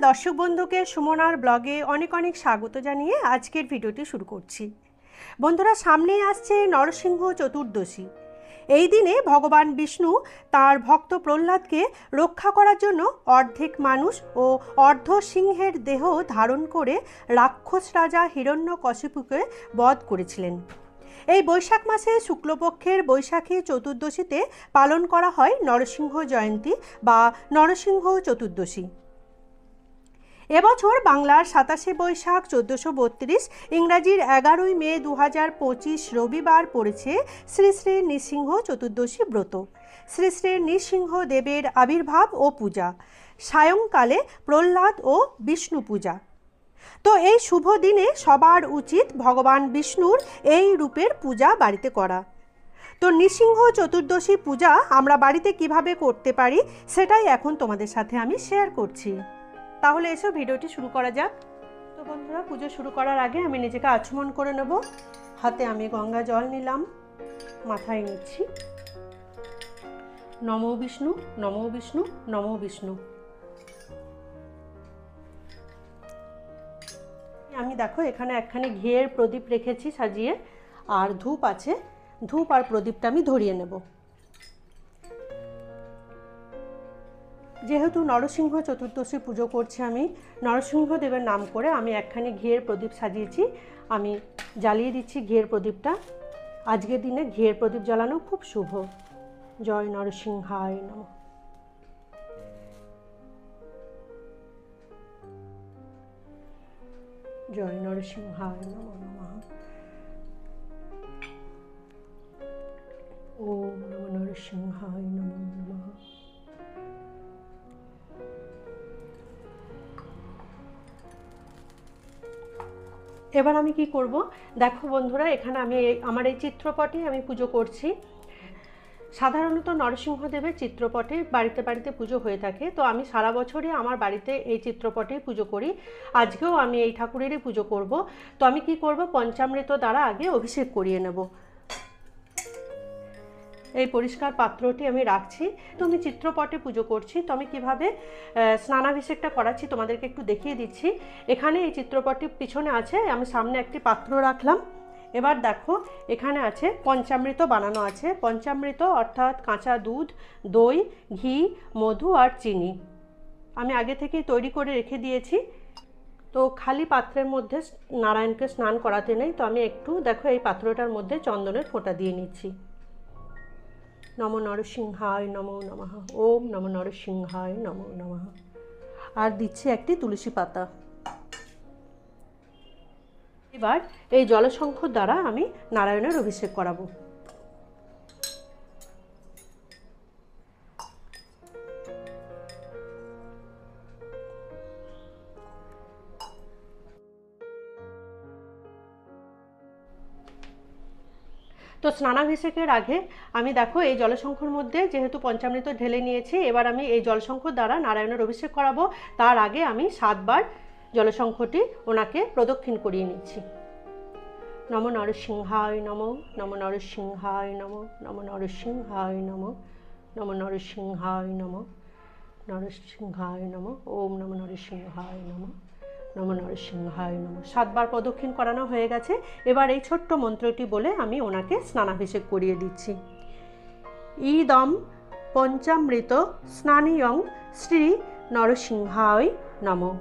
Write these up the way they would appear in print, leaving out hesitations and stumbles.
দর্শক বন্ধুকে সুমনার ব্লগে অনেক অনেক স্বাগত জানিয়ে আজকের ভিডিওটি শুরু করছি। বন্ধুরা, সামনেই আসছে নরসিংহ চতুর্দশী। এই দিনে ভগবান বিষ্ণু তার ভক্ত প্রহ্লাদকে রক্ষা করার জন্য অর্ধেক মানুষ ও অর্ধ সিংহের দেহ ধারণ করে রাক্ষস রাজা হিরণ্যকশিপুকে বধ করেছিলেন। এই বৈশাখ মাসে শুক্লপক্ষের বৈশাখী চতুর্দশীতে পালন করা হয় নরসিংহ জয়ন্তী বা নরসিংহ চতুর্দশী। এবছর বাংলার 27শে বৈশাখ 1432, ইংরাজির 11ই মে 2025 রবিবার পড়েছে শ্রী শ্রী নৃসিংহ চতুর্দশী ব্রত। শ্রী শ্রী নৃসিংহ দেবের আবির্ভাব ও পূজা, সায়ংকালে প্রহ্লাদ ও বিষ্ণু পূজা। তো এই শুভ দিনে সবার উচিত ভগবান বিষ্ণুর এই রূপের পূজা বাড়িতে করা। তো নৃসিংহ চতুর্দশী পূজা আমরা বাড়িতে কিভাবে করতে পারি সেটাই এখন তোমাদের সাথে আমি শেয়ার করছি। তাহলে এসো ভিডিওটি শুরু করা যাক। তো বন্ধুরা, পুজো শুরু করার আগে আমি নিজেকে আচমন করে নেব। হাতে আমি গঙ্গা জল নিলাম, মাথায় নিচ্ছি। নমো বিষ্ণু, নমো বিষ্ণু, নমো বিষ্ণু। আমি দেখো এখানে একখানি ঘিয়ের প্রদীপ রেখেছি সাজিয়ে, আর ধূপ আছে। ধূপ আর প্রদীপটা আমি ধরিয়ে নেব। যেহেতু নরসিংহ চতুর্দশী পুজো করছি, আমি নরসিংহদেবের নাম করে আমি একখানি ঘিয়ের প্রদীপ সাজিয়েছি। আমি জ্বালিয়ে দিচ্ছি ঘিয়ের প্রদীপটা। আজকের দিনে ঘিয়ের প্রদীপ জ্বালানো খুব শুভ। জয় নরসিংহায় নমঃ। জয় নরসিংহায় নমঃ নমঃ। ওম নমঃ নরসিংহায় নমঃ নমঃ। এবার আমি কি করব, দেখো বন্ধুরা, এখানে আমি আমার এই চিত্রপটে আমি পুজো করছি। সাধারণত নরসিংহদেবের চিত্রপটে বাড়িতে বাড়িতে পুজো হয়ে থাকে। তো আমি সারা বছরই আমার বাড়িতে এই চিত্রপটেই পুজো করি। আজকেও আমি এই ঠাকুরেরই পুজো করব। তো আমি কি করব, পঞ্চামৃত দ্বারা আগে অভিষেক করিয়ে নেব। এই পরিষ্কার পাত্রটি আমি রাখছি। তো আমি চিত্রপটে পুজো করছি। তো আমি কীভাবে স্নানাভিষেকটা করাচ্ছি তোমাদেরকে একটু দেখিয়ে দিচ্ছি। এখানে এই চিত্রপটটি পিছনে আছে, আমি সামনে একটি পাত্র রাখলাম। এবার দেখো এখানে আছে পঞ্চামৃত বানানো আছে। পঞ্চামৃত অর্থাৎ কাঁচা দুধ, দই, ঘি, মধু আর চিনি আমি আগে থেকেই তৈরি করে রেখে দিয়েছি। তো খালি পাত্রের মধ্যে নারায়ণকে স্নান করাতে নেই। তো আমি একটু দেখো এই পাত্রটার মধ্যে চন্দনের ফোঁটা দিয়ে নিচ্ছি। নমো নরসিংহায় নমো নমঃ। ওম নমো নরসিংহায় নমো নমঃ। আর দিচ্ছি একটি তুলসী পাতা। এবার এই জলশঙ্খ দ্বারা আমি নারায়ণের অভিষেক করাবো। তো স্নানাভিষেকের আগে আমি দেখো এই জলশঙ্খর মধ্যে যেহেতু পঞ্চামৃত ঢেলে নিয়েছি, এবার আমি এই জলশঙ্খ দ্বারা নারায়ণের অভিষেক করাবো। তার আগে আমি 7 বার জলশঙ্খটি ওনাকে প্রদক্ষিণ করিয়ে নিচ্ছি। নমো নরসিংহায় নমো, নমো নরসিংহায় নমো, নমো নরসিংহায় নমো, নমো নরসিংহায় নমো, নরসিংহায় নমো। ওম নমো নরসিংহায় নমো, নমো নরসিংহায় নমঃ। 7 বার প্রদক্ষিণ করানো হয়ে গেছে। এবার এই ছোট্ট মন্ত্রটি বলে আমি ওনাকে স্নানাভিষেক করিয়ে দিচ্ছি। ইদম পঞ্চামৃত স্নানীয়ং শ্রী নরসিংহায় নমঃ।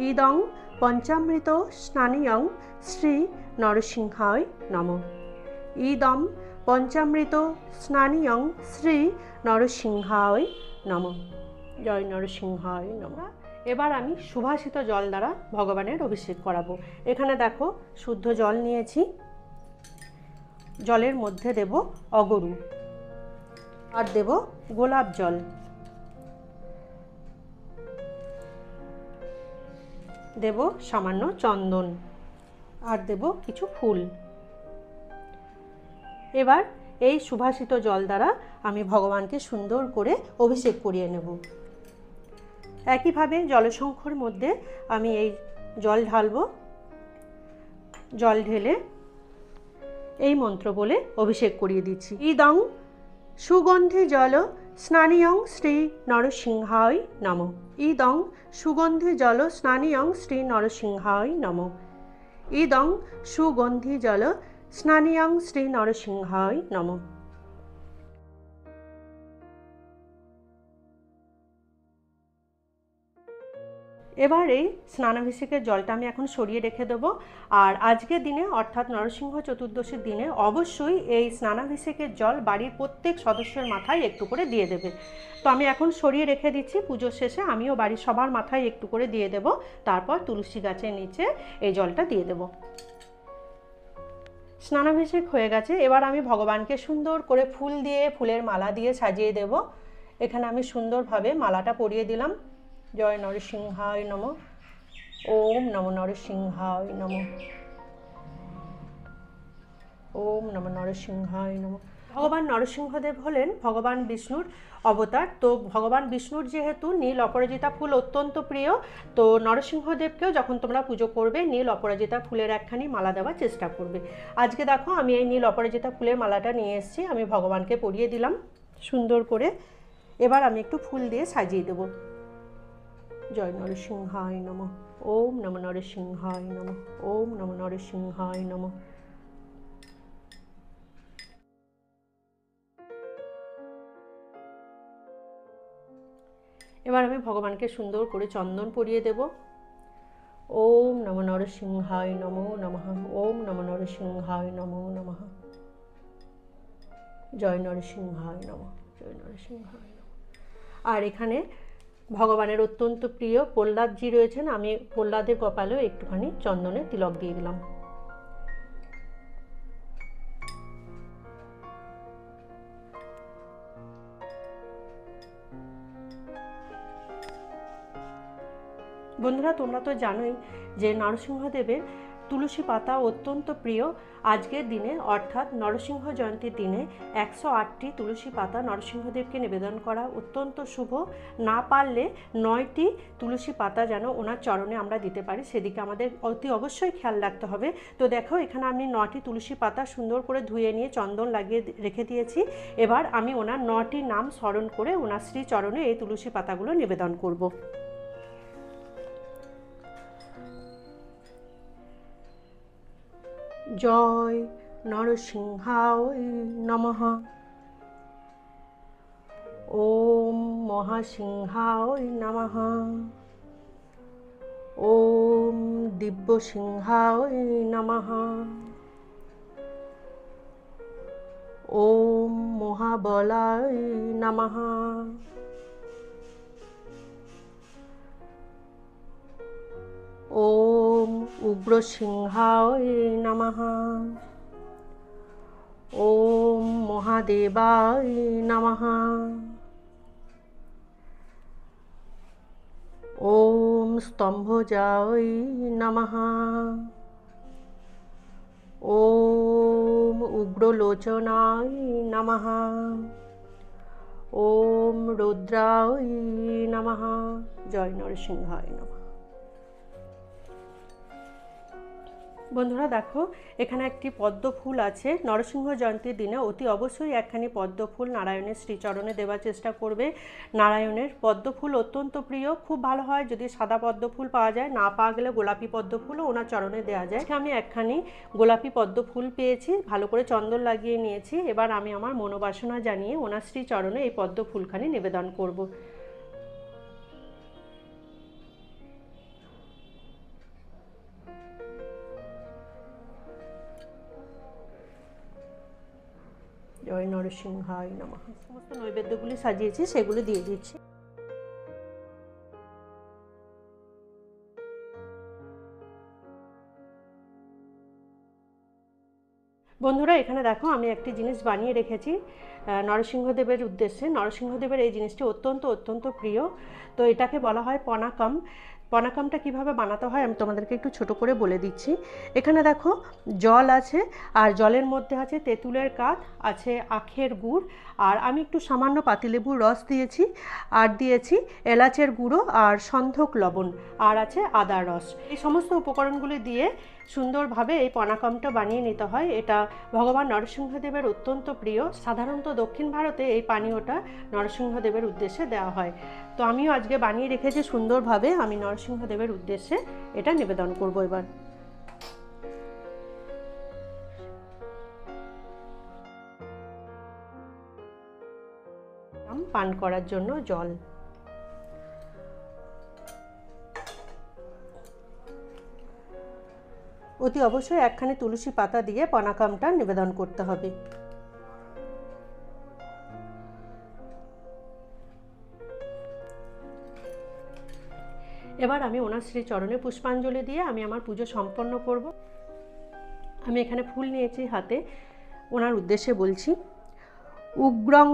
ইদং পঞ্চামৃত স্নানীয়ং শ্রী নরসিংহায় নমঃ। ইদম পঞ্চামৃত স্নানীয়ং শ্রী নরসিংহায় নমঃ। জয় নরসিংহায় নমঃ। এবার আমি সুভাষিত জল দ্বারা ভগবানের অভিষেক করাবো। এখানে দেখো শুদ্ধ জল নিয়েছি। জলের মধ্যে দেব অগরু, আর দেব গোলাপ জল, দেব সামান্য চন্দন, আর দেব কিছু ফুল। এবার এই সুভাষিত জল দ্বারা আমি ভগবানকে সুন্দর করে অভিষেক করিয়ে নেব। একইভাবে জলশঙ্খর মধ্যে আমি এই জল ঢালবো। জল ঢেলে এই মন্ত্র বলে অভিষেক করিয়ে দিচ্ছি। ইদং সুগন্ধি জল স্নানিয়ং শ্রী নরসিংহায় নমঃ। ইদং সুগন্ধি জল স্নানিয়ং শ্রী নরসিংহায় নমঃ। ইদং সুগন্ধি জল স্নানিয়ং শ্রী নরসিংহায় নমঃ। এবার এই স্নানাভিষেকের জলটা আমি এখন সরিয়ে রেখে দেবো। আর আজকের দিনে অর্থাৎ নরসিংহ চতুর্দশীর দিনে অবশ্যই এই স্নানাভিষেকের জল বাড়ির প্রত্যেক সদস্যের মাথায় একটু করে দিয়ে দেবে। তো আমি এখন সরিয়ে রেখে দিচ্ছি, পুজোর শেষে আমিও বাড়ির সবার মাথায় একটু করে দিয়ে দেব। তারপর তুলসী গাছের নিচে এই জলটা দিয়ে দেব। স্নানাভিষেক হয়ে গেছে, এবার আমি ভগবানকে সুন্দর করে ফুল দিয়ে, ফুলের মালা দিয়ে সাজিয়ে দেব। এখানে আমি সুন্দরভাবে মালাটা পরিয়ে দিলাম। জয় নরসিংহায় নমঃ। ওম নমো নরসিংহায় নমঃ। ওম নমো নরসিংহায় নমঃ। ভগবান নরসিংহদেব হলেন ভগবান বিষ্ণুর অবতার। তো ভগবান বিষ্ণুর যেহেতু নীল অপরাজিতা ফুল অত্যন্ত প্রিয়, তো নরসিংহদেবকেও যখন তোমরা পুজো করবে নীল অপরাজিতা ফুলের একখানি মালা দেওয়ার চেষ্টা করবে। আজকে দেখো আমি এই নীল অপরাজিতা ফুলের মালাটা নিয়ে এসেছি, আমি ভগবানকে পরিয়ে দিলাম সুন্দর করে। এবার আমি একটু ফুল দিয়ে সাজিয়ে দেবো। জয় নরসিংহায় নমঃ। ওম নমো নরসিংহায় নমঃ। ওম নমো নরসিংহায় নমঃ। এবার আমি ভগবানকে সুন্দর করে চন্দন পরিয়ে দেব। ওম নমো নরসিংহায় নমো নমঃ। ওম নমো নরসিংহায় নমো নমঃ। জয় নরসিংহায় নমঃ। জয় নরসিংহায় নমঃ। আর এখানে ভগবানের অত্যন্ত প্রিয় প্রহ্লাদজি রয়েছেন, আমি প্রহ্লাদের কপালেও একটুখানি চন্দনের তিলক দিয়ে দিলাম। বন্ধুরা, তোমরা তো জানোই যে নরসিংহদেবের তুলসী পাতা অত্যন্ত প্রিয়। আজকের দিনে অর্থাৎ নরসিংহ জয়ন্তীর দিনে 108টি তুলসী পাতা নরসিংহদেবকে নিবেদন করা অত্যন্ত শুভ। না পারলে 9টি তুলসী পাতা যেন ওনার চরণে আমরা দিতে পারি, সেদিকে আমাদের অতি অবশ্যই খেয়াল রাখতে হবে। তো দেখো এখানে আমি 9টি তুলসী পাতা সুন্দর করে ধুয়ে নিয়ে চন্দন লাগিয়ে রেখে দিয়েছি। এবার আমি ওনার 9টি নাম স্মরণ করে ওনার শ্রীচরণে এই তুলসী পাতাগুলো নিবেদন করব। জয় নরসিংহায় নমঃ। ওম মহাসিংহায় নমঃ। ওম দিব্যসিংহায় নমঃ। ওম মহাবলায় নমঃ। ওম উগ্রসিংহায় নমঃ। ওম মহাদেবায় নমঃ। ওম স্তম্ভজায় নমঃ। ওম উগ্রলোচনায় নমঃ। ওম রুদ্রায় নমঃ। জয় নরসিংহায় নমঃ। বন্ধুরা দেখো এখানে একটি পদ্ম ফুল আছে। নরসিংহ জয়ন্তীর দিনে অতি অবশ্যই একখানি পদ্ম ফুল নারায়ণের শ্রীচরণে দেওয়ার চেষ্টা করবে। নারায়ণের পদ্ম ফুল অত্যন্ত প্রিয়, খুব ভালো হয় যদি সাদা পদ্ম ফুল পাওয়া যায়, না পাওয়া গেলে গোলাপি পদ্ম ফুলও ওনার চরণে দেওয়া যায়। আমি একখানি গোলাপি পদ্ম ফুল পেয়েছি, ভালো করে চন্দন লাগিয়ে নিয়েছি। এবার আমি আমার মনোবাসনা জানিয়ে ওনার শ্রীচরণে এই পদ্ম ফুলখানি নিবেদন করব। জয় নরসিংহায় নমঃ। সমস্ত নৈবেদ্যগুলি সাজিয়েছি সেগুলো দিয়ে দিচ্ছি। বন্ধুরা এখানে দেখো আমি একটি জিনিস বানিয়ে রেখেছি নরসিংহদেবের উদ্দেশ্যে। নরসিংহদেবের এই জিনিসটি অত্যন্ত প্রিয়। তো এটাকে বলা হয় পনাকম। পানাকামটা কিভাবে বানাতে হয় আমি তোমাদেরকে একটু ছোট করে বলে দিচ্ছি। এখানে দেখো জল আছে, আর জলের মধ্যে আছে তেঁতুলের কাঠ, আছে আখের গুড়, আর আমি একটু সামান্য পাতিলেবুর রস দিয়েছি, আর দিয়েছি এলাচের গুঁড়ো আর সন্ধক লবণ, আর আছে আদার রস। এই সমস্ত উপকরণগুলি দিয়ে সুন্দরভাবে এই পানাকামটা বানিয়ে নিতে হয়। এটা ভগবান নরসিংহদেবের অত্যন্ত প্রিয়। সাধারণত দক্ষিণ ভারতে এই পানীয়টা নরসিংহদেবের উদ্দেশ্যে দেওয়া হয়। তো আমিও আজকে বানিয়ে রেখেছি সুন্দরভাবে, আমি নরসিংহদেবের উদ্দেশ্যে এটা নিবেদন করব। এবার পান করার জন্য জল। অতি অবশ্যই একখানি তুলসী পাতা দিয়ে পানাকামটা নিবেদন করতে হবে। এবার আমি ওনার শ্রী চরণে পুষ্পাঞ্জলি দিয়ে আমি আমার পুজো সম্পন্ন করব। আমি এখানে ফুল নিয়েছি হাতে, ওনার উদ্দেশ্যে বলছি। উগ্রং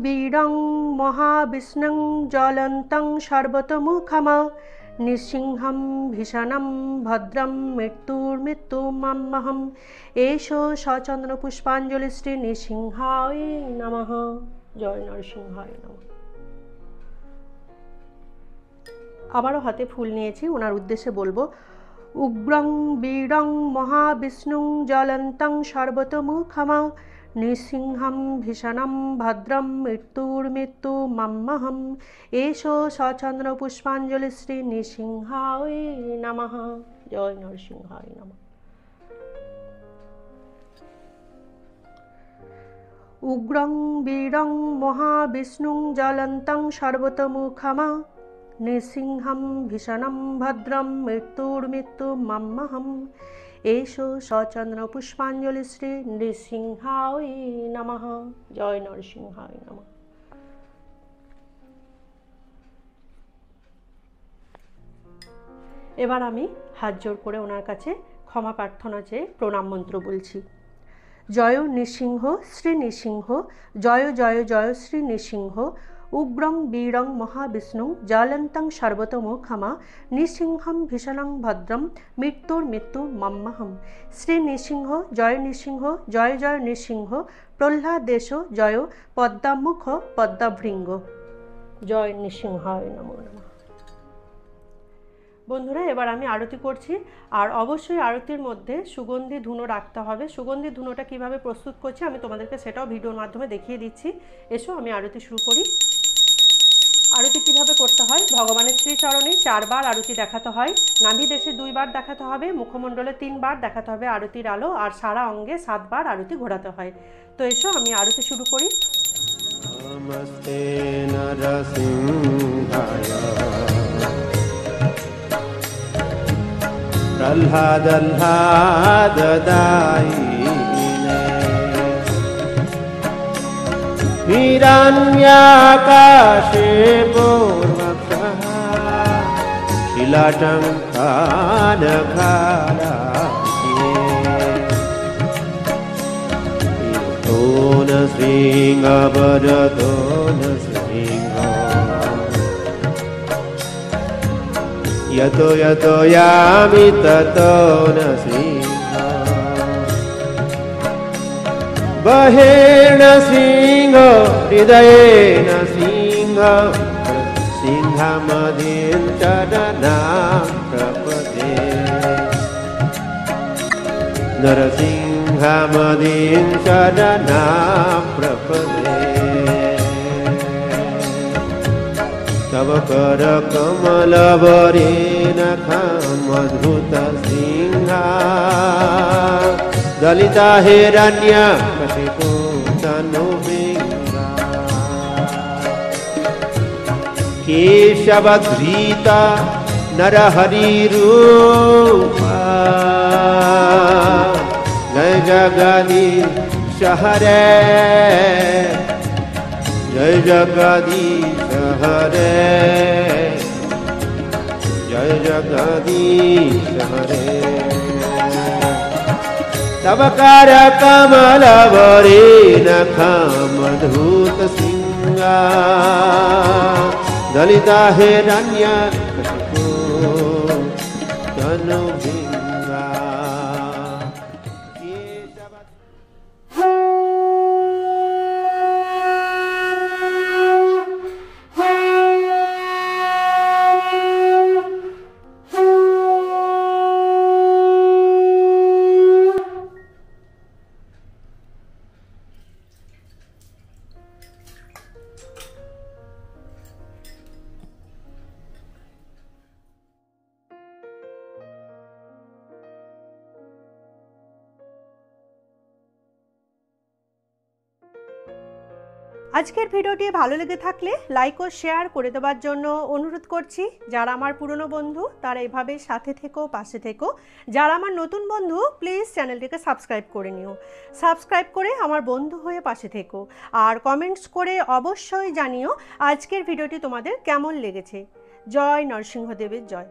বীরং মহাবিষ্ণুং জ্বলন্তং সর্বতোমুখম নৃসিংহম ভীষণম ভদ্রম মৃত্যুর্মৃত্যুমহম এষো সচন্দ্র পুষ্পাঞ্জলি শ্রী নৃসিংহায় নমঃ। জয় নরসিংহায় নমঃ। আবারও হাতে ফুল নিয়েছি, ওনার উদ্দেশ্যে বলবো। উগ্রং বীরং মহাবিষ্ণুং জ্বলন্তং সর্বতোমুখম নৃসিংহম ভীষণম ভদ্রম মৃত্যুর্মৃত্যুমহম এষো সচন্দ্র পুষ্পাঞ্জলি শ্রী নৃসিংহায় নমঃ। জয় নরসিংহায় নমঃ। উগ্রং বীরং মহাবিষ্ণুং জ্বলন্তং সর্বতোমুখম নৃসিংহম ভীষণম ভদ্রম মৃত্যুর্মৃত্যুমহম এষো সচন্দ্র পুষ্পাঞ্জলি শ্রী নৃসিংহায় নমঃ। জয় নরসিংহায় নমঃ। এবার আমি হাত জোড় করে ওনার কাছে ক্ষমা প্রার্থনা চেয়ে প্রণাম মন্ত্র বলছি। জয় নৃসিংহ শ্রী নৃসিংহ, জয় জয় জয় শ্রী নৃসিংহ। উগ্রং বীরং মহাবিষ্ণু জ্বলন্তং সর্বতোমুখম নৃসিংহম ভীষণং ভদ্রম মৃত্যুর্মৃত্যুমহম। শ্রী নৃসিংহ জয় নৃসিংহ, জয় জয় নৃসিংহ। প্রহ্লাদেশ জয় পদ্মামুখ পদ্মাভৃঙ্গ। জয় নৃসিংহায় নমো নমঃ। বন্ধুরা, এবার আমি আরতি করছি, আর অবশ্যই আরতির মধ্যে সুগন্ধি ধুনো রাখতে হবে। সুগন্ধি ধুনোটা কিভাবে প্রস্তুত করছি আমি তোমাদেরকে সেটাও ভিডিওর মাধ্যমে দেখিয়ে দিচ্ছি। এসো আমি আরতি শুরু করি। আরতি কিভাবে করতে হয়, ভগবানের শ্রীচরণে 4 বার আরতি দেখাতে হয়, নাভি দেশে 2 বার দেখাতে হবে, মুখমণ্ডলে 3 বার দেখাতে হবে আরতির আলো, আর সারা অঙ্গে 7 বার আরতি ঘোরাতে হয়। তো এসো আমি আরতি শুরু করি। নমস্তে নরসিংহায় প্রহ্লাদায়িনে হিরণ্যাকাশে পূর্ণক্ষঃ শিলাটঙ্কানখারায়ে ইয়তো ন সিংহ বরদো ন সিংহ यतो यतो यामि ततो न सिंह बहेण सिंह हृदयेन सिंह सिंहमदीं चरणां प्रपदे नरसिंहमदीं चरणां प्रपदे तव कर कमलवरेण खामधुत सिंहा दलिता हिरण्यकशिपो तनुभिङ्गा केशवधृता नरहरिरूपा जय जगदीश हरे जय जगदीश हरे जय जगदीश हरे तव कर कमलवरेण खामधुत सिंहा दलिता हिरण्यकशिपो धनुभिङ्गा আজকের ভিডিওটি ভালো লেগে থাকলে লাইক ও শেয়ার করে দেওয়ার জন্য অনুরোধ করছি। যারা আমার পুরনো বন্ধু তারা এভাবে সাথে থেকো, পাশে থেকো। যারা আমার নতুন বন্ধু প্লিজ চ্যানেলটিকে সাবস্ক্রাইব করে নিও। সাবস্ক্রাইব করে আমার বন্ধু হয়ে পাশে থেকো আর কমেন্টস করে অবশ্যই জানিও আজকের ভিডিওটি তোমাদের কেমন লেগেছে। জয় নরসিংহদেবের জয়।